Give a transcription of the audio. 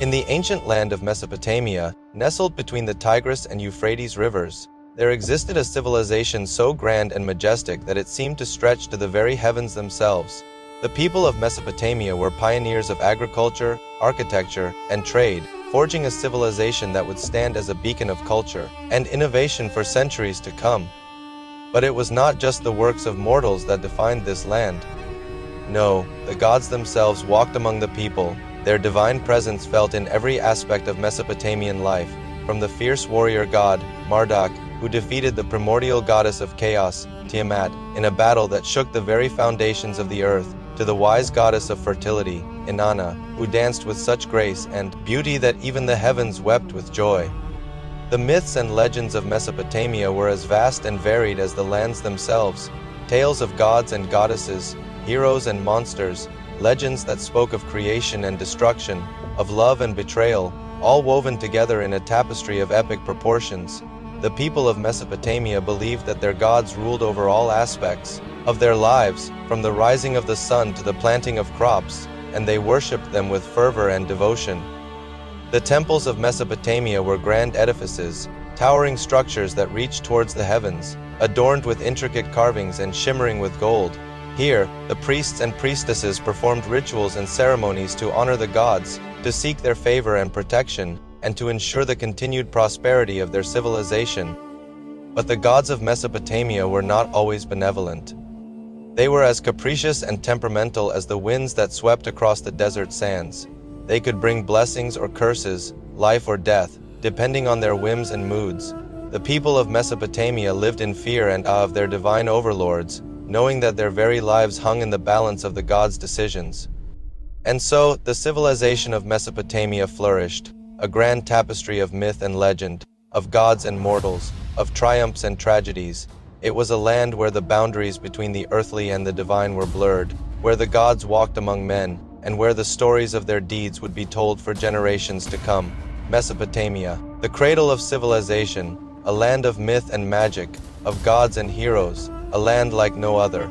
In the ancient land of Mesopotamia, nestled between the Tigris and Euphrates rivers, there existed a civilization so grand and majestic that it seemed to stretch to the very heavens themselves. The people of Mesopotamia were pioneers of agriculture, architecture, and trade, forging a civilization that would stand as a beacon of culture and innovation for centuries to come. But it was not just the works of mortals that defined this land. No, the gods themselves walked among the people, their divine presence felt in every aspect of Mesopotamian life, from the fierce warrior god, Marduk, who defeated the primordial goddess of chaos, Tiamat, in a battle that shook the very foundations of the earth, to the wise goddess of fertility, Inanna, who danced with such grace and beauty that even the heavens wept with joy. The myths and legends of Mesopotamia were as vast and varied as the lands themselves, tales of gods and goddesses, heroes and monsters, legends that spoke of creation and destruction, of love and betrayal, all woven together in a tapestry of epic proportions. The people of Mesopotamia believed that their gods ruled over all aspects of their lives, from the rising of the sun to the planting of crops, and they worshipped them with fervor and devotion. The temples of Mesopotamia were grand edifices, towering structures that reached towards the heavens, adorned with intricate carvings and shimmering with gold. Here, the priests and priestesses performed rituals and ceremonies to honor the gods, to seek their favor and protection, and to ensure the continued prosperity of their civilization. But the gods of Mesopotamia were not always benevolent. They were as capricious and temperamental as the winds that swept across the desert sands. They could bring blessings or curses, life or death, depending on their whims and moods. The people of Mesopotamia lived in fear and awe of their divine overlords, knowing that their very lives hung in the balance of the gods' decisions. And so, the civilization of Mesopotamia flourished, a grand tapestry of myth and legend, of gods and mortals, of triumphs and tragedies. It was a land where the boundaries between the earthly and the divine were blurred, where the gods walked among men, and where the stories of their deeds would be told for generations to come. Mesopotamia, the cradle of civilization, a land of myth and magic, of gods and heroes, a land like no other.